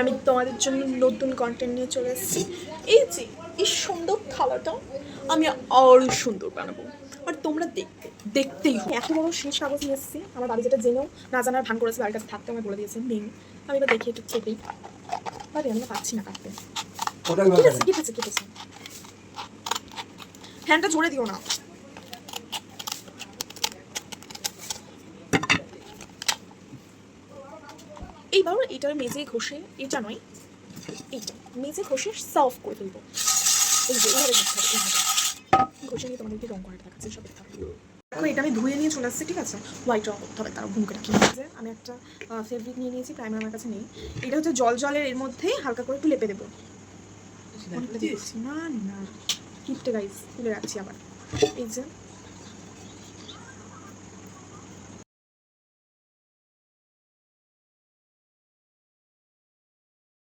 আমি তোমাদের জন্য নতুন কন্টেন্ট নিয়ে চলে এসেছি। এই যে এই সুন্দর থালাটা আমি আরও সুন্দর বানাবো, আর তোমরা দেখতেই হবে। এত বড় শেষ কাগজ নিয়ে এসেছি। আমার বাড়ি যেটা জেনেও না জানার ভান করেছে, বাড়ির কাছে থাকতে আমায় বলে দিয়েছে নেই। আমি এবার দেখি একটু চেপেই, বাড়ি আমি পাচ্ছি না কাটতে। কেটেছে ফ্যানটা ঝরে দিও না। এইবার এইটার মেজে ঘষে, এটা নয় এইটা মেজে ঘষে সার্ভ করে ফেলবো। এই যে এইভাবে ঘষতে হবে, এইভাবে ঘষে নিয়ে তোমাদেরকে রং করে দেখাচ্ছি সব দেখতে হবে। দেখো এটা আমি ধুয়ে নিয়ে চলে আসছি, ঠিক আছে? হোয়াইট রং করতে হবে, তারা ভুমকে রাখি। আমি একটা ফেব্রিক নিয়ে নিয়েছি, প্রাইমার আমার কাছে নেই। এটা হচ্ছে জলের এর মধ্যে হালকা করে একটু লেপে দেবো। না না কিপটে গাইস, তুলে রাখছি আবার। এই যে